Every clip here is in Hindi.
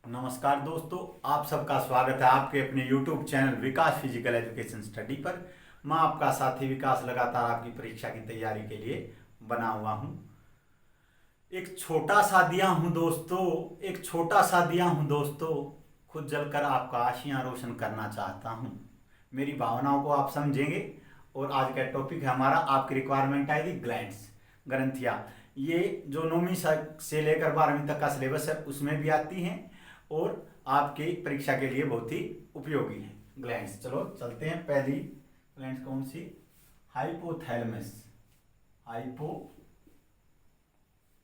नमस्कार दोस्तों, आप सबका स्वागत है आपके अपने YouTube चैनल विकास फिजिकल एजुकेशन स्टडी पर। मैं आपका साथी विकास लगातार आपकी परीक्षा की तैयारी के लिए बना हुआ हूँ। एक छोटा सा दिया हूँ दोस्तों, खुद जलकर आपका आशियाँ रोशन करना चाहता हूँ। मेरी भावनाओं को आप समझेंगे। और आज का टॉपिक है हमारा, आपकी रिक्वायरमेंट आएगी ग्लैंड्स, ग्रंथियाँ। ये जो 9वीं से लेकर 12वीं तक का सिलेबस है उसमें भी आती हैं और आपकी परीक्षा के लिए बहुत ही उपयोगी है ग्लैंड्स। चलो चलते हैं। पहली ग्लैंड्स कौन सी? हाइपोथैलेमस।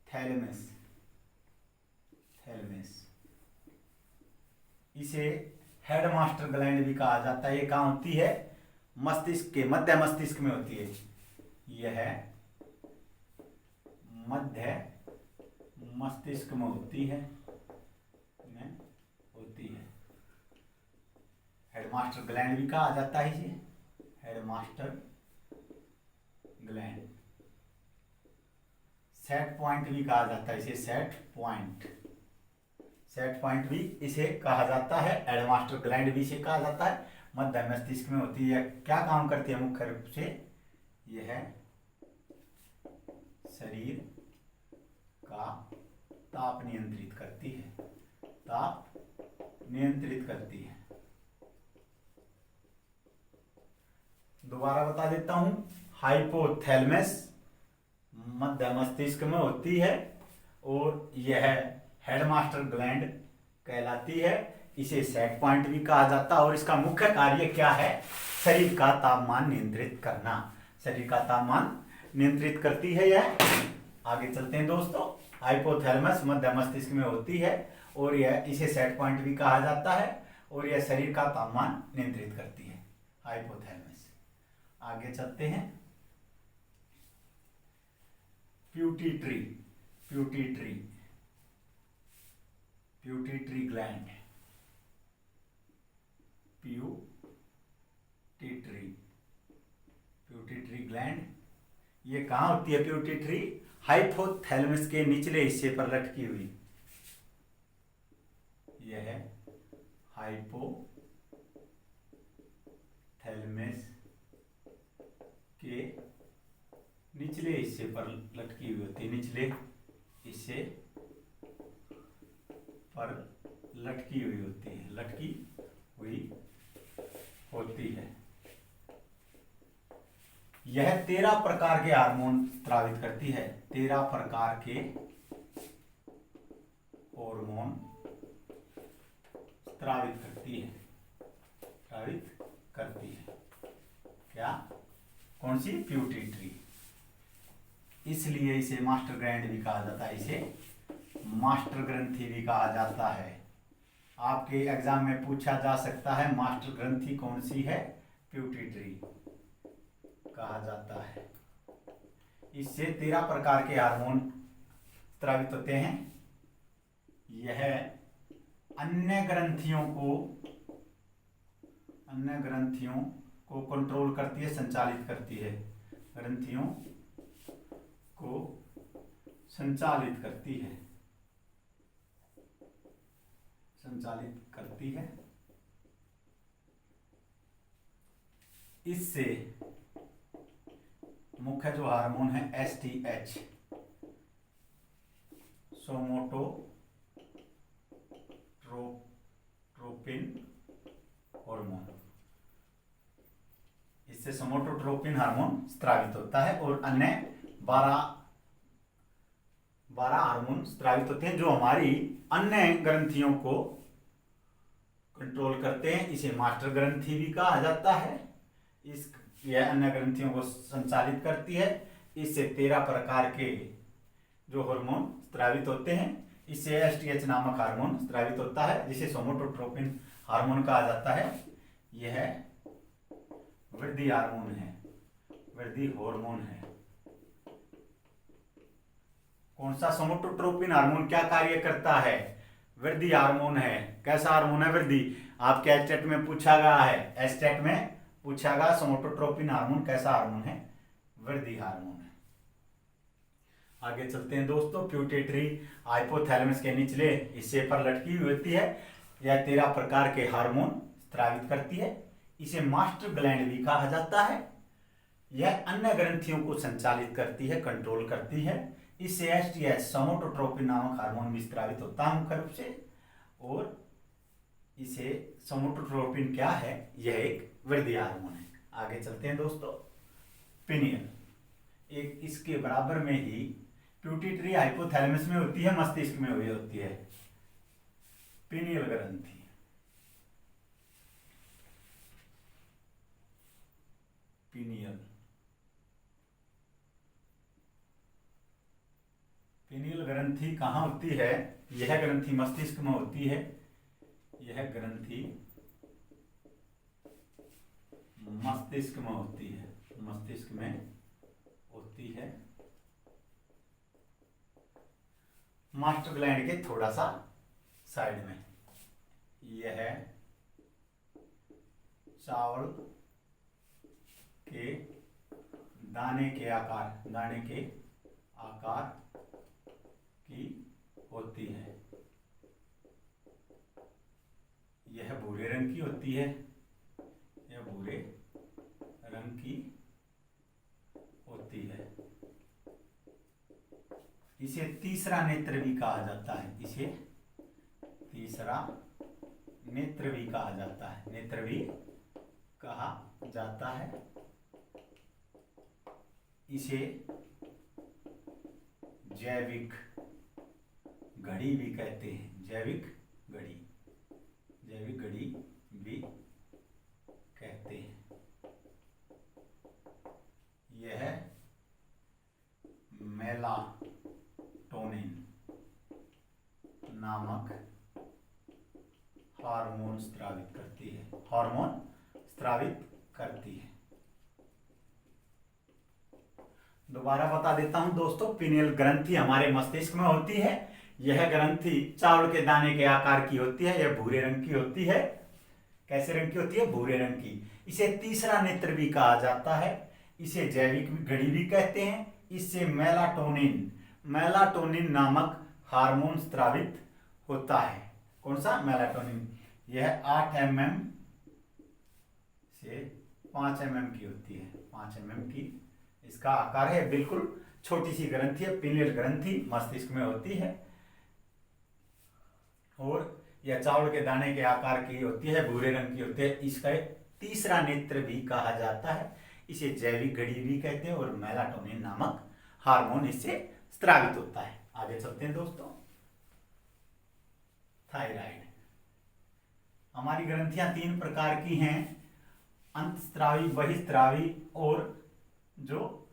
थैलेमस, इसे हेडमास्टर ग्लैंड भी कहा जाता है। ये कहाँ होती है? मस्तिष्क के मध्य मस्तिष्क में होती है। यह मध्य मस्तिष्क में होती है। हेडमास्टर ग्लैंड भी कहा जाता है इसे, हेडमास्टर ग्लैंड। सेट पॉइंट भी कहा जाता है इसे, सेट पॉइंट भी इसे कहा जाता है। हेडमास्टर ग्लैंड भी इसे कहा जाता है। मध्य मस्तिष्क में होती है। क्या काम करती है मुख्य रूप से? यह शरीर का ताप नियंत्रित करती है। दोबारा बता देता हूं, हाइपोथैलेमस मध्य मस्तिष्क में होती है और यह हेडमास्टर ग्लैंड कहलाती है। इसे सेट पॉइंट भी कहा जाता है और इसका मुख्य कार्य क्या है? शरीर का तापमान नियंत्रित करना। शरीर का तापमान नियंत्रित करती है यह। आगे चलते हैं दोस्तों। हाइपोथैलेमस मध्य मस्तिष्क में होती है और यह इसे सेट पॉइंट भी कहा जाता है और यह शरीर का तापमान नियंत्रित करती है, हाइपोथैलेमस। आगे चलते हैं। प्यूटिट्री ग्लैंड। प्यूटिट्री ग्लैंड ये कहाँ होती है? प्यूटिट्री हाइपोथैलेमस के निचले हिस्से पर लटकी हुई। यह है हाइपोथैलेमस के निचले हिस्से पर लटकी हुई होती है। निचले हिस्से पर लटकी हुई होती है। यह 13 प्रकार के हार्मोन स्रावित करती है। 13 प्रकार के हार्मोन स्रावित करती है। क्या? कौन सी? प्यूटिट्री। इसलिए इसे मास्टर ग्लैंड भी कहा जाता है। इसे मास्टर ग्रंथि भी कहा जाता है। आपके एग्जाम में पूछा जा सकता है मास्टर ग्रंथि कौन सी है? प्यूटिट्री कहा जाता है। इससे 13 प्रकार के हार्मोन स्रावित होते हैं। यह अन्य ग्रंथियों को कंट्रोल करती है, संचालित करती है। ग्रंथियों को संचालित करती है। इससे मुख्य जो हार्मोन है STH, सोमोटोट्रोपिन हार्मोन, इससे सोमोटोट्रोपिन हार्मोन स्रावित होता है और अन्य 12 हार्मोन स्रावित होते हैं जो हमारी अन्य ग्रंथियों को कंट्रोल करते हैं। इसे मास्टर ग्रंथि भी कहा जाता है। यह अन्य ग्रंथियों को संचालित करती है। इससे 13 प्रकार के जो हार्मोन स्रावित होते हैं। इससे STH नामक हार्मोन स्रावित होता है जिसे सोमोटोट्रोपिन हार्मोन कहा जाता है। यह वृद्धि हार्मोन है। कौन सा? सोमोटोट्रोपिन हार्मोन क्या कार्य करता है? वृद्धि हार्मोन है। कैसा हार्मोन है? वृद्धि। आपके एस्टेट में पूछा गया है, सोमोटोट्रोपिन हार्मोन कैसा हार्मोन है? वृद्धि हार्मोन है। आगे चलते हैं दोस्तों। प्यूटेटरी हाइपोथैलेमस के निचले हिस्से पर लटकी हुई होती है। यह 13 प्रकार के हार्मोन स्रावित करती है। इसे मास्टर ग्लैंड भी कहा जाता है। यह अन्य ग्रंथियों को संचालित करती है, कंट्रोल करती है। इससे एसटीएच सोमेटोट्रोपिन नामक हार्मोन भी स्रावित होता है मुख्य रूप से। और इसे सोमेटोट्रोपिन क्या है? यह एक वृद्धि हार्मोन है। आगे चलते हैं दोस्तों। पिनियल एक इसके बराबर में ही प्यूटिटरी हाइपोथैलेमस में होती है, मस्तिष्क में हुई होती है पिनियल ग्रंथि। पिनियल पिनियल ग्रंथि कहाँ होती है? यह ग्रंथि मस्तिष्क में होती है। यह ग्रंथि मस्तिष्क में होती है, मस्तिष्क में होती है। मास्टर ग्लैंड के थोड़ा सा साइड में। यह चावल के दाने के आकार की होती है। यह भूरे रंग की होती है। यह भूरे रंग की होती है। इसे तीसरा नेत्र भी कहा जाता है। इसे तीसरा नेत्र भी कहा जाता है। नेत्र भी कहा जाता है। इसे जैविक घड़ी भी कहते हैं। जैविक घड़ी भी कहते हैं। यह मेलाटोनिन नामक हार्मोन स्रावित करती है। दोबारा बता देता हूं दोस्तों। पिनियल ग्रंथि हमारे मस्तिष्क में होती है। यह ग्रंथि चावल के दाने के आकार की होती है। यह भूरे रंग की होती है। कैसे रंग की होती है? भूरे रंग की। इसे तीसरा नेत्र भी कहा जाता है। इसे जैविक घड़ी भी कहते हैं। इससे मेलाटोनिन नामक हार्मोन स्रावित होता है। कौन सा? मेलाटोनिन। यह 8 mm से 5 mm की होती है। 5 mm की इसका आकार है। बिल्कुल छोटी सी ग्रंथि है। पिनियल ग्रंथि मस्तिष्क में होती है और यह चावल के दाने के आकार की होती है, भूरे रंग की होती है। इसका तीसरा नेत्र भी कहा जाता है। इसे जैविक घड़ी भी कहते हैं और मेलाटोनिन नामक हार्मोन इससे स्रावित होता है। आगे चलते हैं दोस्तों। थायराइड। हमारी ग्रंथियां 3 प्रकार की हैं, अंतस्रावी, बहिस्रावी और जो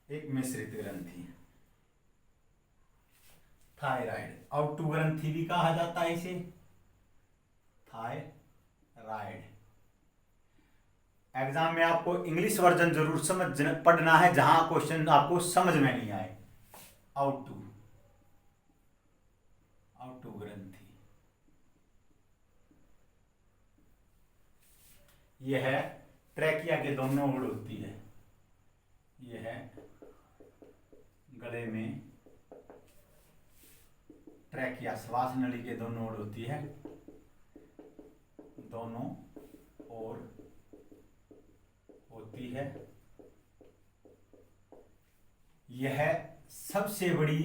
एक मिश्रित ग्रंथि है। थायराइड आउटू ग्रंथि भी कहा जाता है इसे। थायराइड। एग्जाम में आपको इंग्लिश वर्जन जरूर पढ़ना है जहां क्वेश्चन आपको समझ में नहीं आए। आउटू ग्रंथि यह ट्रैकिया के दोनों ओर होती है। यह गले में ट्रैकिया श्वास नली के दोनों ओर होती है। दोनों ओर होती है। यह सबसे बड़ी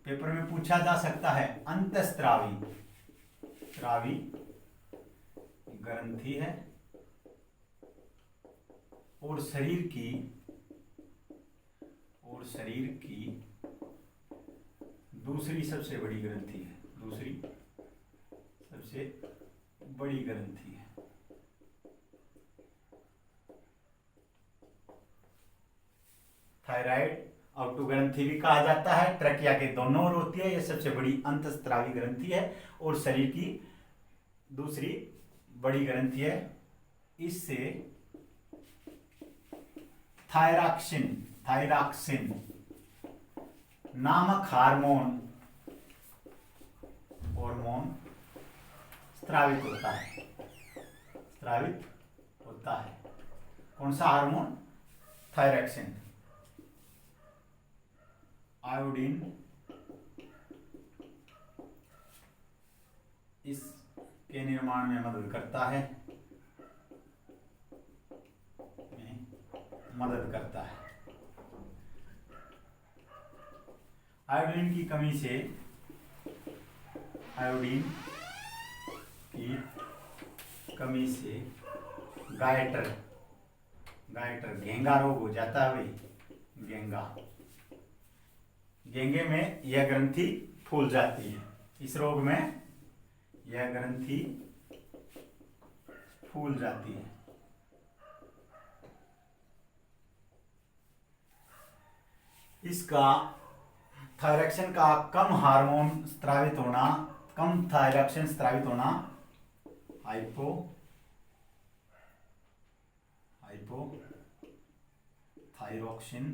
पेपर में पूछा जा सकता है अंतस्रावी ग्रंथि है और शरीर की दूसरी सबसे बड़ी ग्रंथि है। दूसरी सबसे बड़ी ग्रंथि है। थायराइड आउटू ग्रंथि भी कहा जाता है। ट्रकिया के दोनों ओर होती है। यह सबसे बड़ी अंतस्रावी ग्रंथि है और शरीर की दूसरी बड़ी ग्रंथि है। इससे थायरॉक्सिन नामक हार्मोन स्रावित होता है। कौन सा हार्मोन? थायरॉक्सिन। आयोडीन इसके निर्माण में मदद करता है, आयोडीन की कमी से, आयोडीन की कमी से गायटर घेंगा रोग हो जाता है। भाई घेंगे में यह ग्रंथि फूल जाती है। इस रोग में यह ग्रंथि फूल जाती है। इसका थायरॉक्सिन का कम हार्मोन स्रावित होना, कम थायरॉक्सिन स्रावित होना हाइपोथायरॉक्सिन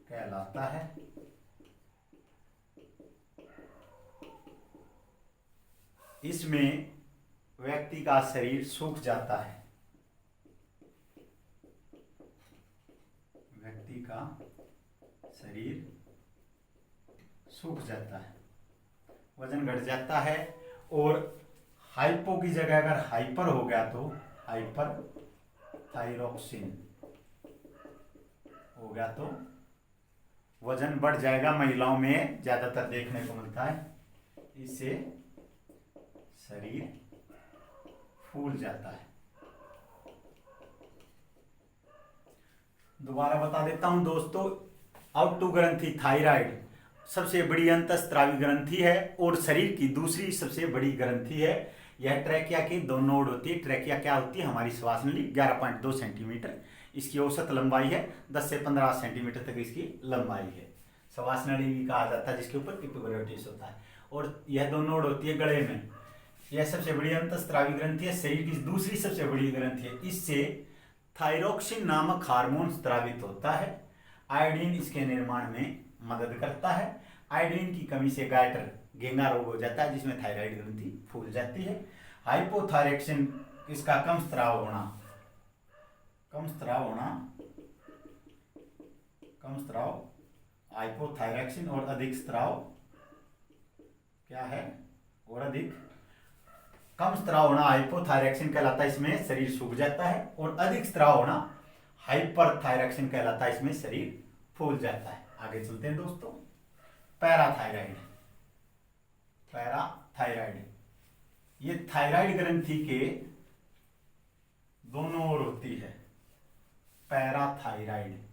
कहलाता है। इसमें व्यक्ति का शरीर सूख जाता है, व्यक्ति का शरीर सूख जाता है, वजन घट जाता है। और हाइपो की जगह अगर हाइपर हो गया तो हाइपर थायरॉक्सिन हो गया तो वजन बढ़ जाएगा। महिलाओं में ज्यादातर देखने को मिलता है, इससे शरीर फूल जाता है। दोबारा बता देता हूं दोस्तों, आउटटू ग्रंथि थायराइड सबसे बड़ी अंतःस्रावी ग्रंथि है और शरीर की दूसरी सबसे बड़ी ग्रंथि है। यह ट्रैकिया की दो नोड होती है। ट्रैकिया क्या होती है? हमारी श्वास नली 11.2 सेंटीमीटर, इसकी औसत लंबाई है। 10 से 15 सेंटीमीटर तक इसकी लंबाई है। श्वास नली भी कहा जाता है, जिसके ऊपर एपिग्लोटिस होता है। और यह दो नोड होती है गले में। यह सबसे बड़ी अंतःस्रावी ग्रंथि है, शरीर की दूसरी सबसे बड़ी ग्रंथि है। इससे थायरॉक्सिन नामक हार्मोन स्रावित होता है। आयोडीन इसके निर्माण में मदद करता है। आयोडीन की कमी से गायटर घेंगा रोग हो जाता है, जिसमें थायराइड ग्रंथि फूल जाती है। हाइपोथायरॉक्सिन इसका कम स्राव हाइपोथायरॉक्सिन और अधिक स्राव क्या है? और अधिक कम स्राव होना हाइपोथायरॉक्सिन कहलाता है, इसमें शरीर सूख जाता है। और अधिक स्राव होना हाइपरथायरॉक्सिन कहलाता है, इसमें शरीर फूल जाता है। आगे चलते हैं दोस्तों। पैराथायराइड ये थायराइड ग्रंथि के दोनों ओर होती है। पैराथायराइड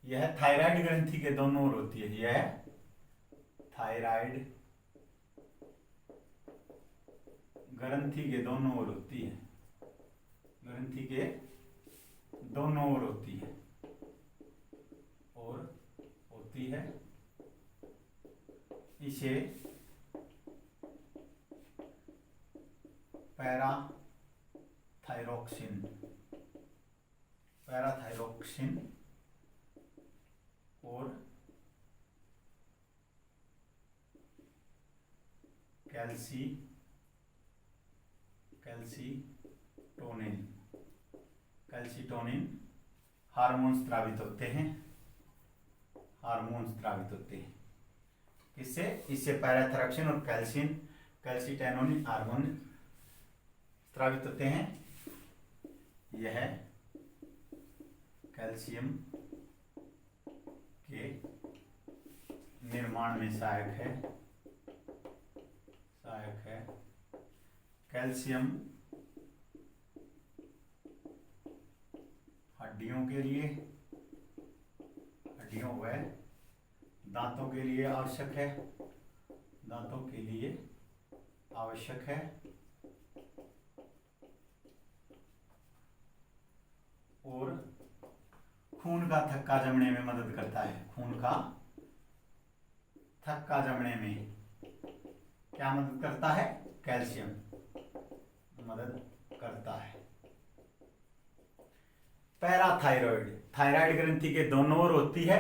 यह थायराइड ग्रंथि के दोनों ओर होती है। यह थायराइड ग्रंथि के दोनों ओर होती है। ग्रंथि के दोनों ओर होती है और होती है। इसे पैराथायरॉक्सिन और कैल्सीटोनिन हार्मोन स्रावित होते हैं। इससे पैराथायरॉक्सिन और कैल्सीटोनिन हार्मोन स्रावित होते हैं। यह कैल्शियम के निर्माण में सहायक है। कैल्शियम हड्डियों व दांतों के लिए आवश्यक है। और खून का थक्का जमने में मदद करता है। खून का थक्का जमने में क्या मदद करता है? कैल्शियम मदद करता है। पैराथायरॉइड थायराइड ग्रंथि के दोनों ओर होती है।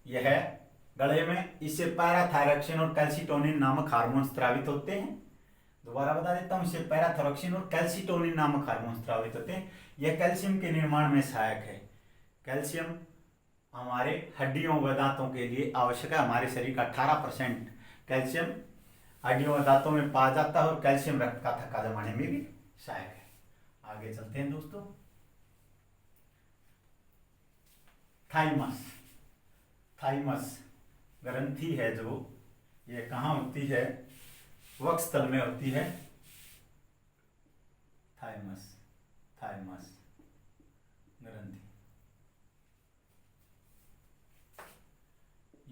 यह गले में, इससे पैराथायरॉक्सिन और कैल्सिटोनिन नामक हार्मोन स्रावित होते हैं। दोबारा बता देता हूँ, इससे पैराथायरॉक्सिन और कैल्सिटोनिन नामक हार्मोन स्रावित होते हैं। यह कैल्शियम के निर्माण में सहायक है। कैल्शियम हमारे हड्डियों व दांतों के लिए आवश्यक है। हमारे शरीर का 18% कैल्शियम हड्डियों व दांतों में पाया जाता है और कैल्शियम रक्त का थक्का जमाने में भी सहायक है। आगे चलते हैं दोस्तों। थाइमस, थाइमस ग्रंथि है जो, ये कहाँ होती है? वक्षस्थल में होती है। थाइमस, थाइमस ग्रंथि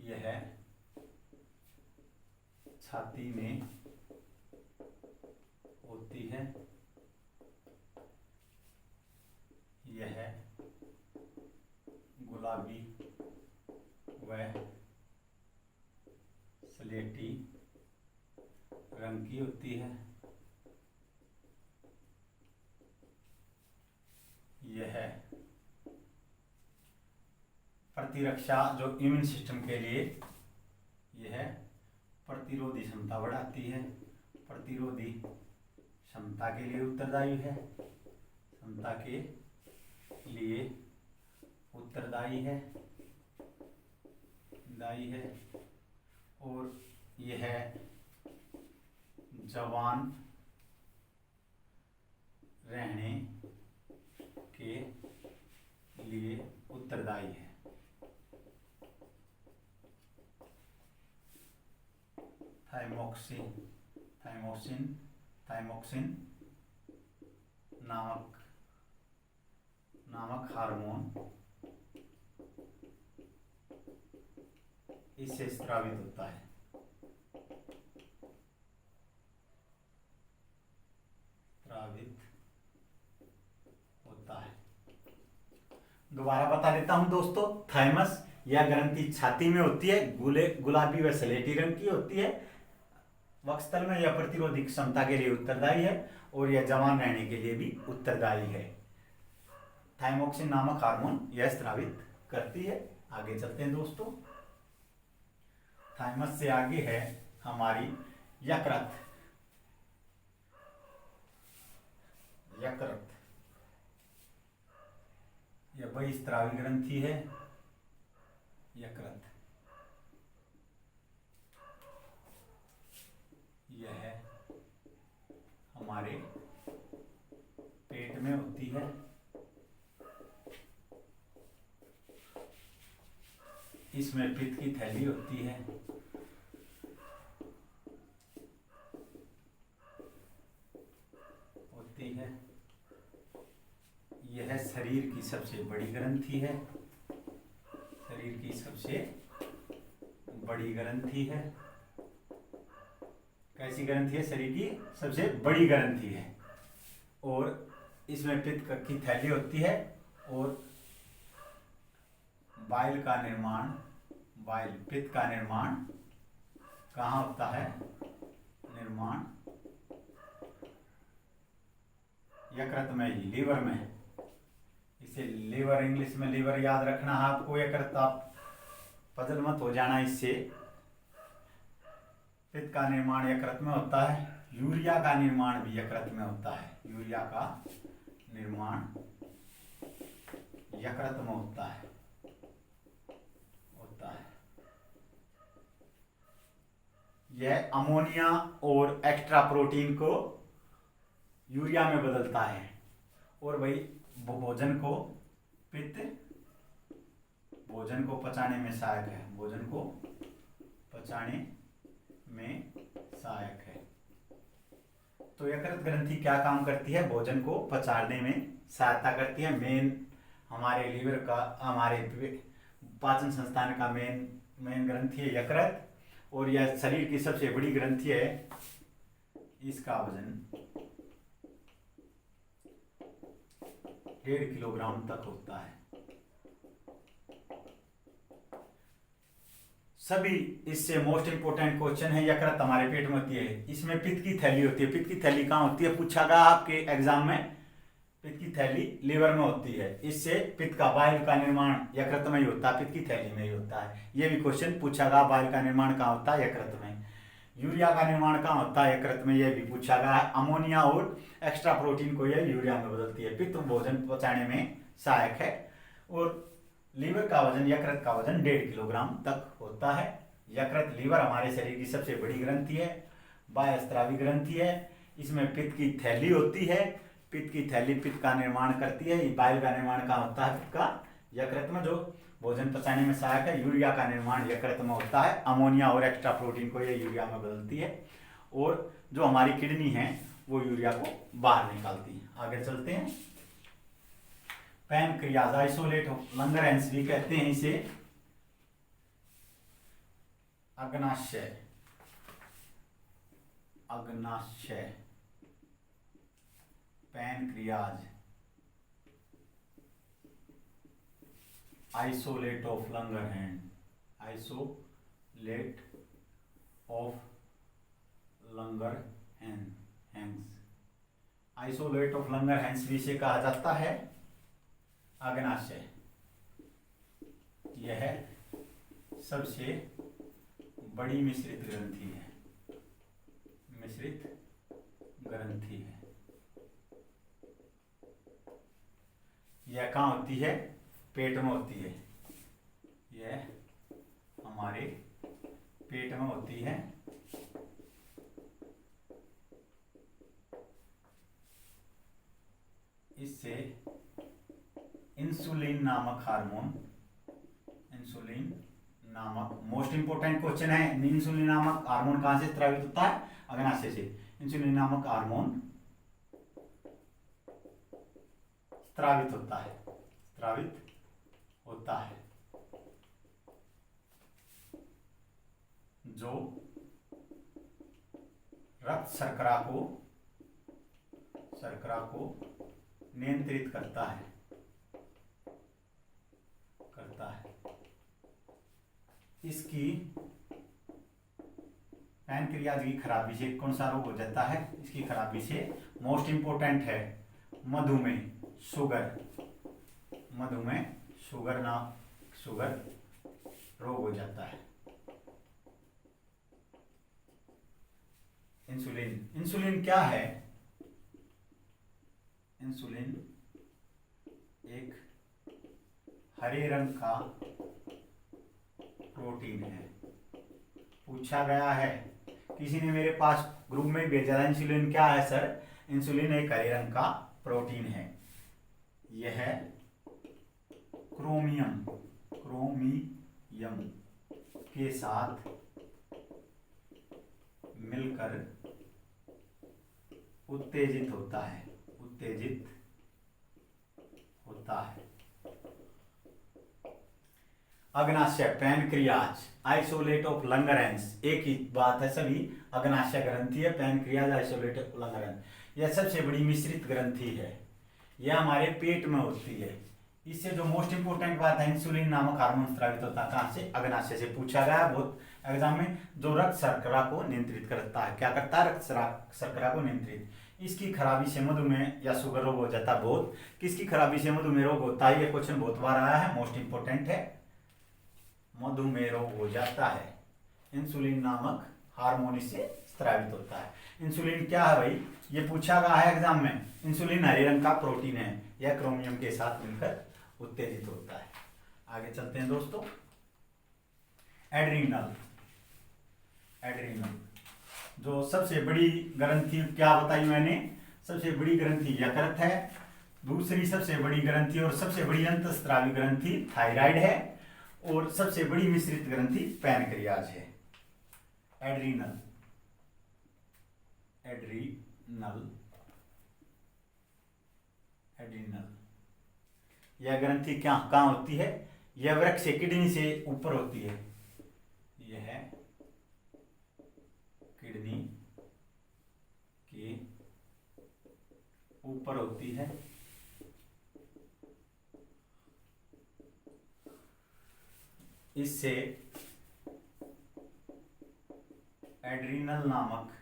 यह छाती में होती है। यह गुलाबी व स्लेटी रंग की होती है। यह प्रतिरक्षा, जो इम्यून सिस्टम के लिए यह प्रतिरोधी क्षमता बढ़ाती है, प्रतिरोधी क्षमता के लिए उत्तरदायी है, क्षमता के लिए उत्तरदायी है, दायी है। और यह जवान रहने के लिए उत्तरदायी है। थाइमोक्सिन, थाइमोसिन, थाइमोक्सिन नामक हार्मोन इससे स्रावित होता है। स्रावित होता है। दोबारा बता देता हूं दोस्तों, थाइमस यह ग्रंथि छाती में होती है, गुलाबी व स्लेटी रंग की होती है। वक्षस्थल में यह प्रतिरोधी क्षमता के लिए उत्तरदायी है और यह जवान रहने के लिए भी उत्तरदायी है। थाइमोक्सिन नामक हार्मोन यह स्रावित करती है। आगे चलते हैं दोस्तों। थाइमस से आगे है हमारी यकृत। यकृत यह बहिस्रावी ग्रंथि है। यकृत यह हमारे पेट में होती है। इसमें पित्त की थैली होती है। यह शरीर की सबसे बड़ी ग्रंथि है। शरीर की सबसे बड़ी ग्रंथि है। कैसी ग्रंथि है? शरीर की सबसे बड़ी ग्रंथि है और इसमें पित्त की थैली होती है और बाइल का निर्माण, बाइल पित्त का निर्माण कहाँ होता है? निर्माण यकृत में ही, लीवर में। इसे लीवर, इंग्लिश में लीवर याद रखना है आपको। यकृत आप पजल मत हो जाना इससे। पित्त का निर्माण यकृत में होता है। यूरिया का निर्माण भी यकृत में होता है। यूरिया का निर्माण यकृत में होता है। यह अमोनिया और एक्स्ट्रा प्रोटीन को यूरिया में बदलता है और वही भोजन को, पित्त भोजन को पचाने में सहायक है। भोजन को पचाने में सहायक है। तो यकृत ग्रंथि क्या काम करती है? भोजन को पचाने में सहायता करती है। मेन हमारे लीवर का, हमारे पाचन संस्थान का मेन ग्रंथि है यकृत और यह शरीर की सबसे बड़ी ग्रंथि है। इसका वजन 1.5 किलोग्राम तक होता है। सभी इससे मोस्ट इंपोर्टेंट क्वेश्चन है, यकृत हमारे पेट में होती है, इसमें पित्त की थैली होती है। पित्त की थैली कहाँ होती है? पूछा गया आपके एग्जाम में। पित्त की थैली लीवर में होती है, इससे पित्त का वायु का निर्माण यकृत में ही होता है, पित्त की थैली में ही होता है। ये भी क्वेश्चन पूछा गया, वायु का निर्माण कहाँ होता है? यकृत में। यूरिया का निर्माण कहाँ होता है? यकृत में, ये भी पूछा गया है। अमोनिया और एक्स्ट्रा प्रोटीन को यह यूरिया में बदलती है। पित्त भोजन पचाने में सहायक है। और लीवर का वजन, यकृत का वजन 1.5 किलोग्राम तक होता है। यकृत, लीवर हमारे शरीर की सबसे बड़ी ग्रंथि है, बाह्यस्रावी ग्रंथि है। इसमें पित्त की थैली होती है, पित्त की थैली पित्त का निर्माण करती है। वायु का निर्माण कहाँ होता है? पित्त का यकृत में, जो भोजन पचाने में सहायक है। यूरिया का निर्माण यकृत में होता है। अमोनिया और एक्स्ट्रा प्रोटीन को ये यूरिया में बदलती है। और जो हमारी किडनी है वो यूरिया को बाहर निकालती है। आगे चलते हैं। पैनक्रियाज, आइसोलेट ऑफ लंगरहैंस भी कहते हैं इसे, अग्नाशय, अग्नाशय, pancreas, isolate of Langerhans, isolate of Langerhans, isolate of Langerhans भी इसे कहा जाता है अग्नाशय। यह सबसे बड़ी मिश्रित ग्रंथि है, मिश्रित ग्रंथि है। यह कहाँ होती है? पेट में होती है। यह हमारे पेट में होती है। इससे इंसुलिन नामक हार्मोन, इंसुलिन नामक, मोस्ट इंपोर्टेंट क्वेश्चन है, इंसुलिन नामक हार्मोन कहां से स्रावित होता है? अग्नाशय से। इंसुलिन नामक हार्मोन स्रावित होता है, स्रावित होता है, जो रक्त शर्करा को नियंत्रित करता है, इसकी पैनक्रियाज की खराबी से कौन सा रोग हो जाता है? इसकी खराबी से मोस्ट इंपोर्टेंट है मधुमेह, शुगर, मधुमेह, शुगर रोग हो जाता है। इंसुलिन, इंसुलिन क्या है? इंसुलिन एक हरे रंग का प्रोटीन है। पूछा गया है, किसी ने मेरे पास ग्रुप में भेजा था, इंसुलिन क्या है सर? इंसुलिन एक हरे रंग का प्रोटीन है। यह क्रोमियम के साथ मिलकर उत्तेजित होता है, अग्नाशय, पैनक्रियाज, आइसोलेट ऑफ लंगरहैंस, एक ही बात है सभी। अग्नाशय ग्रंथि है, पैनक्रियाज, आइसोलेट ऑफ लंगरहैंस, यह सबसे बड़ी मिश्रित ग्रंथि है। यह हमारे पेट में होती है। इससे जो मोस्ट इंपोर्टेंट बात है, इंसुलिन नामक हार्मोन स्रावित होता है। कहां से? अग्नाशय से। पूछा गया बहुत एग्जाम में, जो रक्त शर्करा को नियंत्रित करता है। क्या करता है? रक्त शर्करा को नियंत्रित। इसकी खराबी से मधुमेह या शुगर रोग हो जाता है। बहुत, किसकी खराबी से मधुमेह रोग होता है? ये क्वेश्चन बहुत बार आया है, मोस्ट इंपोर्टेंट है। मधुमेह रोग हो जाता है, इंसुलिन नामक हार्मोन इससे स्रावित होता है। इंसुलिन क्या है भाई? ये पूछा गया है एग्जाम में। इंसुलिन हरे रंग का प्रोटीन है, यह क्रोमियम के साथ मिलकर उत्तेजित होता है। आगे चलते हैं दोस्तों। एड्रीनल, जो सबसे बड़ी ग्रंथि, क्या बताई मैंने? सबसे बड़ी ग्रंथि यकृत है, दूसरी सबसे बड़ी ग्रंथि और सबसे बड़ी अंतःस्रावी ग्रंथि थायराइड है, और सबसे बड़ी मिश्रित ग्रंथि पैनक्रियाज है। एड्रीनल, यह ग्रंथि क्या कहां होती है? यह वृक्क से, किडनी से ऊपर होती है। यह किडनी के ऊपर होती है। इससे एड्रीनल नामक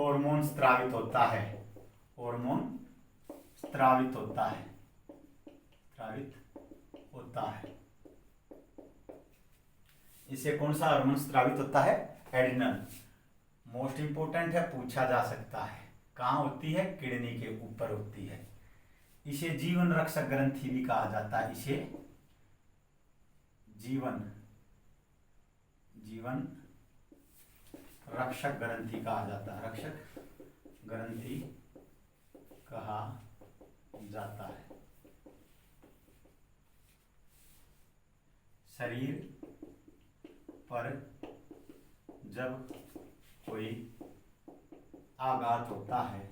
हार्मोन स्रावित होता है, हार्मोन स्रावित होता है, स्रावित होता है। इसे कौन सा हार्मोन स्रावित होता है? एड्रिनल। मोस्ट इंपोर्टेंट है, पूछा जा सकता है। कहाँ होती है? किडनी के ऊपर होती है। इसे जीवन रक्षक ग्रंथि भी कहा जाता है। इसे जीवन रक्षक ग्रंथि कहा जाता है, रक्षक ग्रंथि कहा जाता है। शरीर पर जब कोई आघात होता है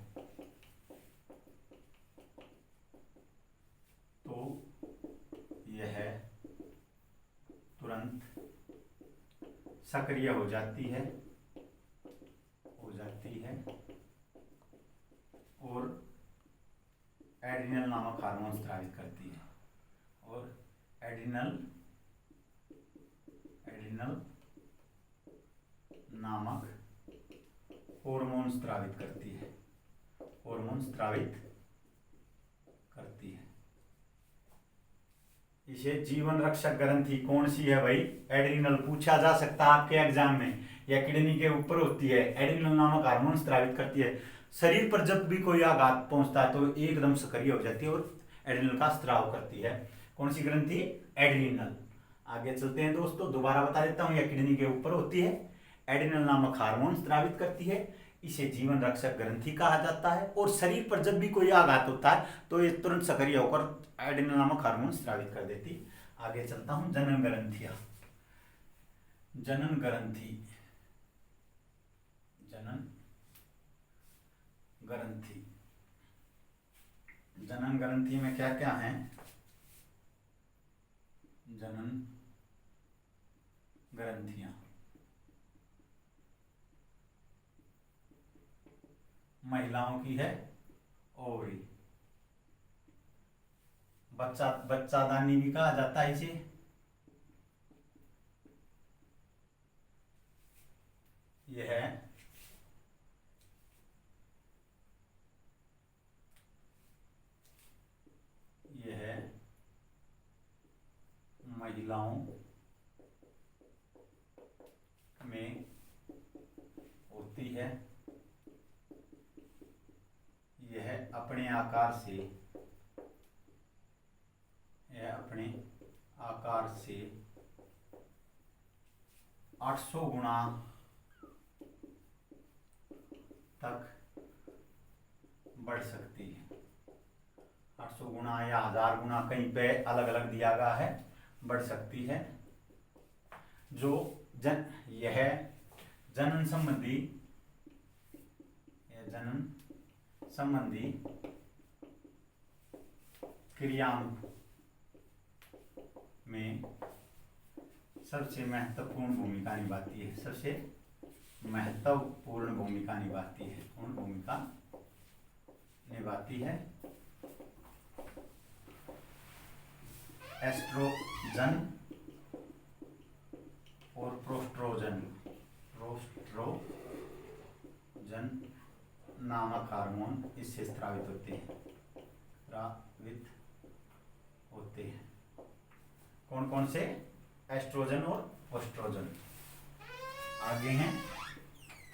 तो यह तुरंत सक्रिय हो जाती है और एड्रिनल नामक हार्मोन स्रावित करती है, और एड्रिनल नामक हार्मोन स्रावित करती है, हार्मोन स्रावित करती है। इसे जीवन रक्षक ग्रंथि कौन सी है भाई? एड्रिनल। पूछा जा सकता है आपके एग्जाम में, या किडनी के ऊपर होती है, एड्रिनल नामक हार्मोन स्रावित करती है। शरीर पर जब भी कोई आघात पहुंचता है तो एकदम सक्रिय हो जाती है और एड्रिनल का स्राव करती है। कौन सी ग्रंथि? एड्रिनल। आगे चलते हैं दोस्तों, दोबारा बता देता हूं, यह किडनी के ऊपर होती है, एड्रिनल नामक हार्मोन स्रावित करती है, इसे जीवन रक्षक ग्रंथि कहा जाता है, और शरीर पर जब भी कोई आघात होता है तो ये तुरंत सक्रिय होकर एड्रिनल नामक हार्मोन स्रावित कर देती। आगे चलता हूं, जनन ग्रंथियां। जनन ग्रंथि, जनन ग्रंथि में क्या क्या है? जनन ग्रंथियां महिलाओं की है ओवरी, बच्चादानी भी कहा जाता है इसे। यह महिलाओं में होती है। यह अपने आकार से 800 गुना तक बढ़ सकती है। 800 गुना या 1000 गुना, कहीं पे अलग अलग दिया गया है, बढ़ सकती है। जो यह जनन संबंधी क्रियाओं में सबसे महत्वपूर्ण भूमिका निभाती है, सबसे महत्वपूर्ण भूमिका निभाती है, पूर्ण भूमिका निभाती है। एस्ट्रोजन और प्रोस्ट्रोजन नामक हार्मोन इससे स्रावित होते हैं। कौन कौन से? एस्ट्रोजन और प्रोस्ट्रोजन। आगे हैं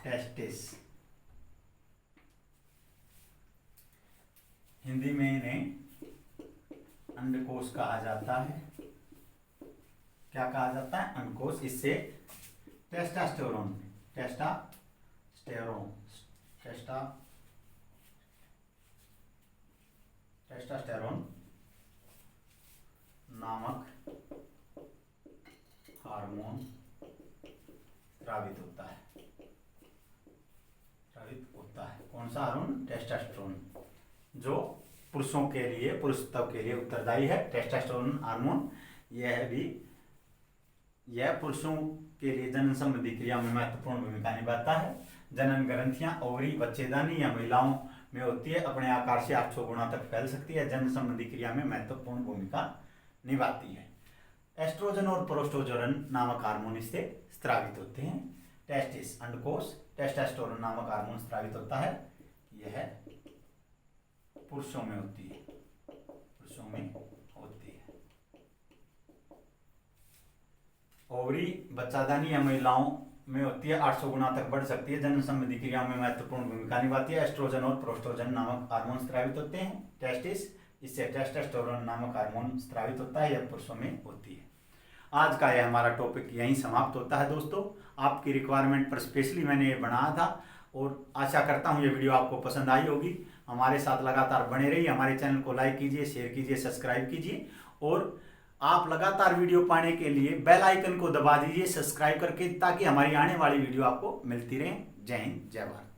टेस्टिस। हिंदी में इन्हें अंडकोश कहा जाता है। क्या कहा जाता है? अंडकोश। इससे टेस्टोस्टेरोन नामक हार्मोन स्रावित होता है। कौन सा हार्मोन? टेस्टोस्टेरोन, जो पुरुषों के लिए, पुरुषत्व के लिए उत्तरदायी है। टेस्टोस्टेरोन हार्मोन यह पुरुषों के लिए जनन संबंधी क्रिया में महत्वपूर्ण भूमिका निभाता है। जनन ग्रंथियां ओवरी, बच्चेदानी या महिलाओं में होती है, अपने आकार से 800 गुना तक फैल सकती है, जनन संबंधी क्रिया में महत्वपूर्ण भूमिका निभाती है। एस्ट्रोजन और प्रोस्ट्रोजन नामक हार्मोन इससे स्रावित होते हैं। टेस्टिस अंडकोश, टेस्टोस्टेरोन नामक हार्मोन स्रावित होता है, यह पुरुषों में होती है, पुरुषों में होती है। ओवरी बच्चादानी या महिलाओं में होती है, 800 गुना तक बढ़ सकती है, जन्म संबंधी क्रियाओं में महत्वपूर्ण भूमिका निभाती है। एस्ट्रोजन और प्रोस्ट्रोजन नामक हार्मोन स्रावित होते हैं टेस्टिस, इससे टेस्टोस्टेरोन नामक हार्मोन स्रावित होता है, यह पुरुषों में होती है। आज का यह हमारा टॉपिक यहीं समाप्त होता है दोस्तों। आपकी रिक्वायरमेंट पर स्पेशली मैंने ये बनाया था और आशा करता हूँ ये वीडियो आपको पसंद आई होगी। हमारे साथ लगातार बने रहिए, हमारे चैनल को लाइक कीजिए, शेयर कीजिए, सब्सक्राइब कीजिए और आप लगातार वीडियो पाने के लिए बेल आइकन को दबा दीजिए सब्सक्राइब करके, ताकि हमारी आने वाली वीडियो आपको मिलती रहे। जय हिंद, जय भारत।